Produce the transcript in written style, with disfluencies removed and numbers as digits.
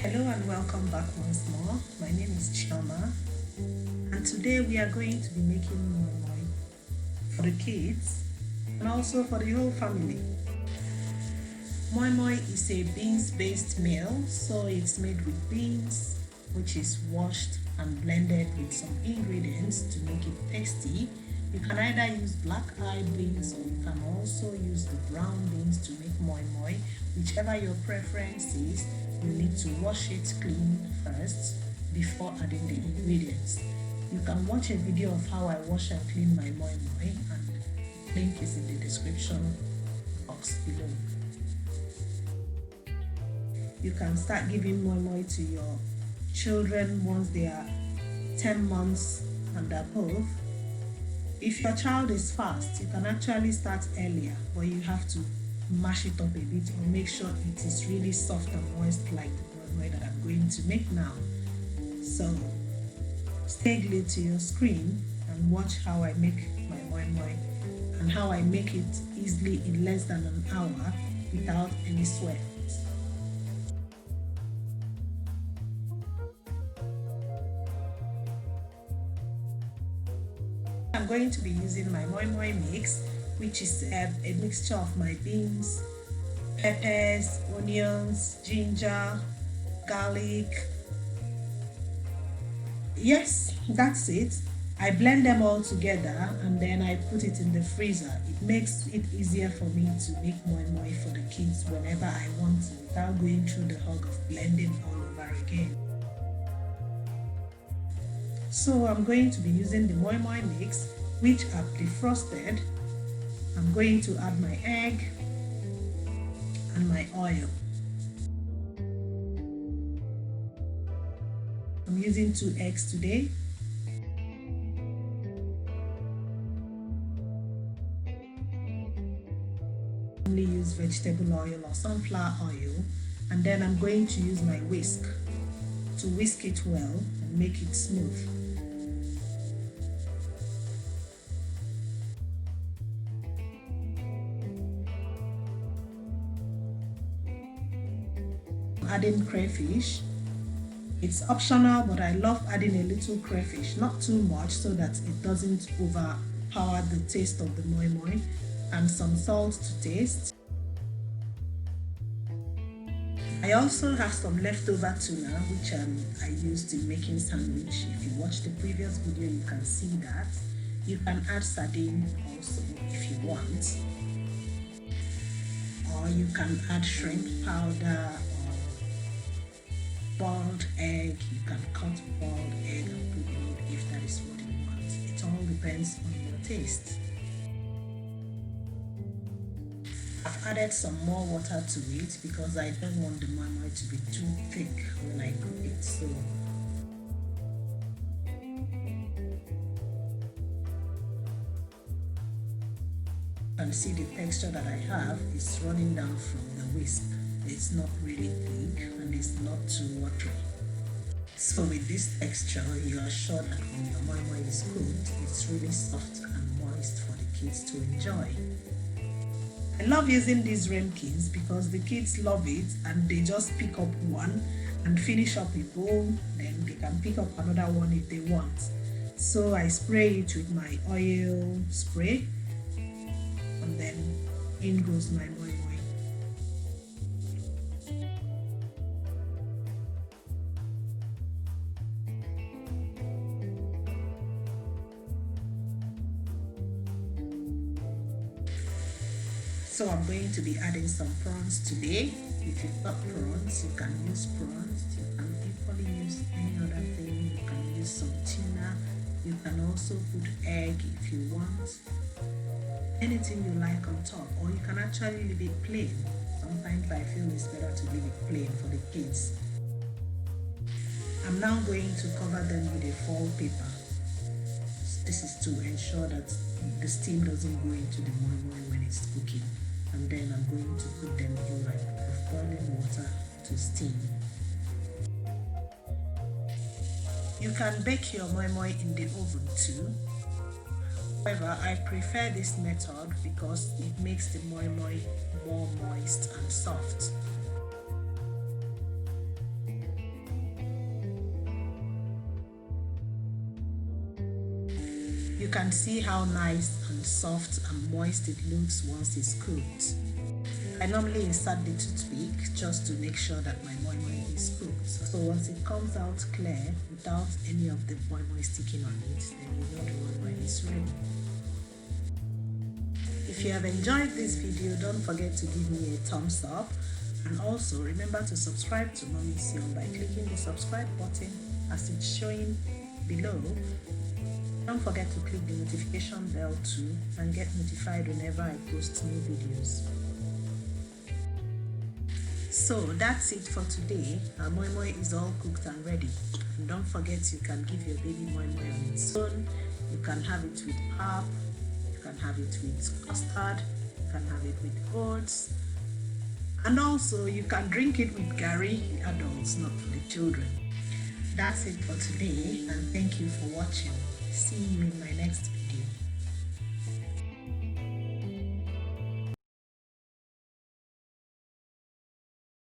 Hello and welcome back once more. My name is Chioma, and today we are going to be making moi for the kids and also for the whole family. Moi is a beans-based meal, so it's made with beans, which is washed and blended with some ingredients to make it tasty. You can either use black-eyed beans or you can also use the brown beans to make moi, whichever your preference is. You need to wash it clean first before adding the ingredients. You can watch a video of how I wash and clean my moi, and link is in the description box below. You can start giving moi to your children once they are 10 months and above. If your child is fast, you can actually start earlier, but you have to mash it up a bit or make sure it is really soft and moist like the moi that I'm going to make now. So stay glued to your screen and watch how I make my moi and how I make it easily in less than an hour without any sweat. I'm going to be using my moi mix, which is a mixture of my beans, peppers, onions, ginger, garlic. Yes, that's it. I blend them all together and then I put it in the freezer. It makes it easier for me to make moi for the kids whenever I want to without going through the hug of blending all over again. So I'm going to be using the moi mix, which I've defrosted. I'm going to add my egg and my oil. I'm using 2 eggs today. I only use vegetable oil or sunflower oil, and then I'm going to use my whisk to whisk it well and make it smooth. Adding crayfish. It's optional, but I love adding a little crayfish, not too much so that it doesn't overpower the taste of the moi, and some salt to taste. I also have some leftover tuna which I used in making sandwich. If you watch the previous video, you can see that. You can add sardine also if you want, or you can add shrimp powder, boiled egg. You can cut boiled egg and put in it if that is what you want. It all depends on your taste. I've added some more water to it because I don't want the moi to be too thick when I cook it. So you can see the texture that I have is running down from the whisk. It's not really thick and it's not too watery. So with this texture, you are sure that when your moi is cooked, it's really soft and moist for the kids to enjoy. I love using these ramekins because the kids love it and they just pick up one and finish up a bowl, then they can pick up another one if they want. So I spray it with my oil spray and then in goes my moi. So I'm going to be adding some prawns today. If you've got prawns, you can use prawns. You can equally use any other thing. You can use some tuna. You can also put egg if you want. Anything you like on top, or you can actually leave it plain. Sometimes I feel it's better to leave it plain for the kids. I'm now going to cover them with a foil paper. This is to ensure that the steam doesn't go into the moi when it's cooking. And then I'm going to put them in my pot of boiling water to steam. You can bake your moi in the oven too. However, I prefer this method because it makes the moi more moist and soft. You can see how nice and soft and moist it looks once it's cooked. I normally insert the toothpick just to make sure that my moi-moi is cooked. So once it comes out clear without any of the moi-moi sticking on it, then you know the moi-moi is ready. If you have enjoyed this video, don't forget to give me a thumbs up, and also remember to subscribe to Mommy Sion by clicking the subscribe button as it's showing below. Don't forget to click the notification bell too and get notified whenever I post new videos. So that's it for today. Our moi-moi is all cooked and ready. And don't forget, you can give your baby moi-moi on its own. You can have it with pap, you can have it with custard, you can have it with oats, and also you can drink it with gari, the adults, not for the children. That's it for today, and thank you for watching. See you in my next